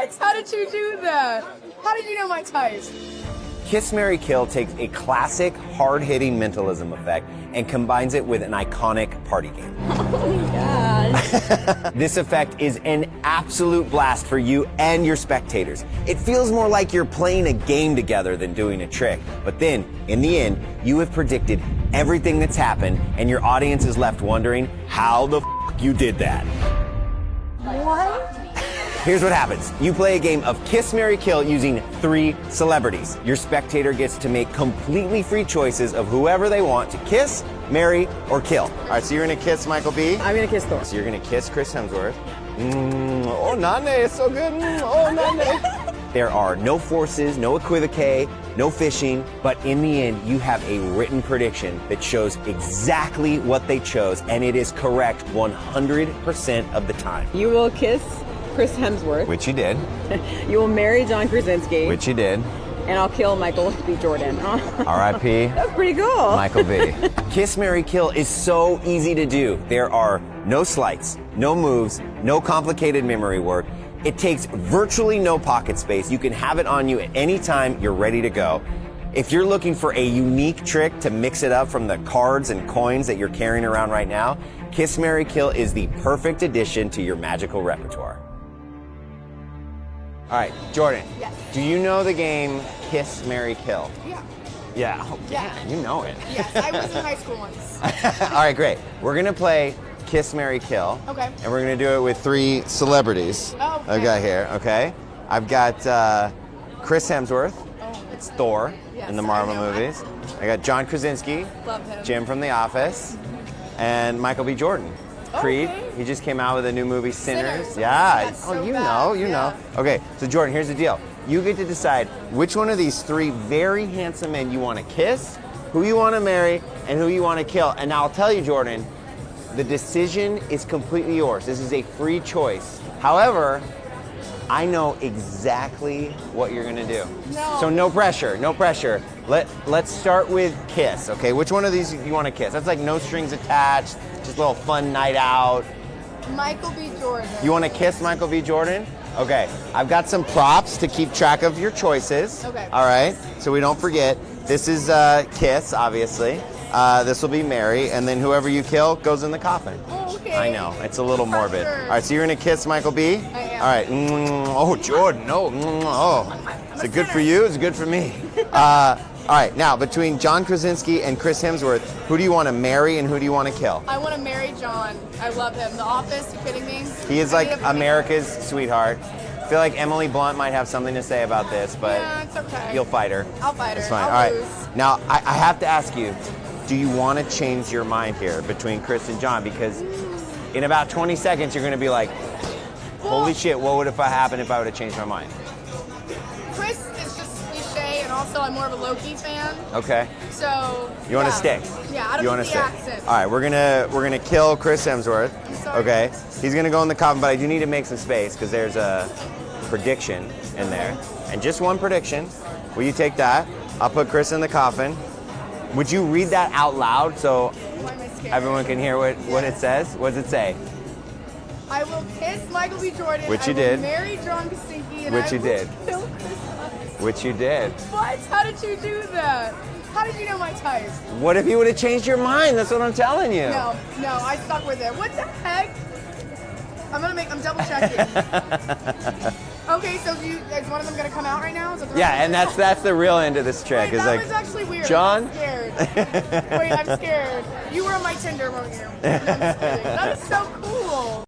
What? How did you do that? How did you know my type? Kiss, Marry, Kill takes a classic, hard-hitting mentalism effect and combines it with an iconic party game. Oh my gosh. This effect is an absolute blast for you and your spectators. It feels more like you're playing a game together than doing a trick. But then, in the end, you have predicted everything that's happened, and your audience is left wondering how the f you did that. What? Here's what happens. You play a game of Kiss, Marry, Kill using 3 celebrities. Your spectator gets to make completely free choices of whoever they want to kiss, marry, or kill. All right, so you're gonna kiss Michael B. I'm gonna kiss Thor. So you're gonna kiss Chris Hemsworth. Oh, Nane, it's so good. Oh, Nane. There are no forces, no equivoque, no fishing, but in the end, you have a written prediction that shows exactly what they chose, and it is correct 100% of the time. You will kiss Chris Hemsworth. Which you did. You will marry John Krasinski. Which you did. And I'll kill Michael B. Jordan. R.I.P. That's pretty cool. Michael B. Kiss, Marry, Kill is so easy to do. There are no sleights, no moves, no complicated memory work. It takes virtually no pocket space. You can have it on you at any time you're ready to go. If you're looking for a unique trick to mix it up from the cards and coins that you're carrying around right now, Kiss, Marry, Kill is the perfect addition to your magical repertoire. All right, Jordan. Yes. Do you know the game Kiss, Marry, Kill? Yeah. Yeah. Oh, yeah. You know it. Yes, I was in high school once. All right, great. We're gonna play Kiss, Marry, Kill. Okay. And we're gonna do it with 3 celebrities. Oh, okay. I've got here. Okay. I've got Chris Hemsworth. Oh. It's Thor Yes, in the Marvel I know. movies. I got John Krasinski. Love him. Jim from The Office, and Michael B. Jordan. Creed. Okay. He just came out with a new movie, Sinners. Sinners. Yeah. That's Oh, so you bad. know, you Yeah. know. Okay, so Jordan, here's the deal. You get to decide which one of these 3 very handsome men you want to kiss, who you want to marry, and who you want to kill. And now I'll tell you, Jordan, the decision is completely yours. This is a free choice. However, I know exactly what you're gonna do. No. So no pressure, no pressure. Let's start with kiss, okay? Which one of these you want to kiss? That's like no strings attached, just a little fun night out. Michael B. Jordan. You want to kiss Michael B. Jordan? Okay, I've got some props to keep track of your choices. Okay. All right, so we don't forget. This is kiss, obviously. This will be marry, and then whoever you kill goes in the coffin. Oh, okay. I know, it's a little morbid. Pressure. All right, so you're gonna kiss Michael B? I am. All right. Oh, Jordan, no. Oh, is it good for you? Is it good for me? All right, now between John Krasinski and Chris Hemsworth, who do you want to marry and who do you want to kill? I want to marry John. I love him. The Office, you kidding me? He is I like need him to be- America's sweetheart. I feel like Emily Blunt might have something to say about this, but Yeah, it's okay. you'll fight her. I'll fight her. It's fine. I'll All right. lose. Now, I have to ask you, do you want to change your mind here between Chris and John? Because in about 20 seconds, you're going to be like, holy shit, what would have happened if I would have changed my mind? Chris is just cliche, and also I'm more of a Loki fan. Okay. So You want to yeah. stick? Yeah, I don't You get wanna the stick? accent. All right, we're gonna kill Chris Hemsworth. I'm sorry. Okay. He's gonna go in the coffin, but I do need to make some space because there's a prediction in there, and just one prediction. Will you take that? I'll put Chris in the coffin. Would you read that out loud so Why am I scared? everyone can hear what it says? What does it say? I will kiss Michael B. Jordan. Which you I will did. marry John Krasinski, and Which I you will did. kill Chris Hemsworth. Which you did. What? How did you do that? How did you know my type? What if you would have changed your mind? That's what I'm telling you. No, I stuck with it. What the heck? I'm double checking. Okay, so is one of them gonna come out right now? Is it the Yeah, right and that's the real end of this trick. Wait, is that like, was actually weird. John? I'm scared. Wait, I'm scared. You were on my Tinder, weren't you? No, I'm just kidding. That is so cool.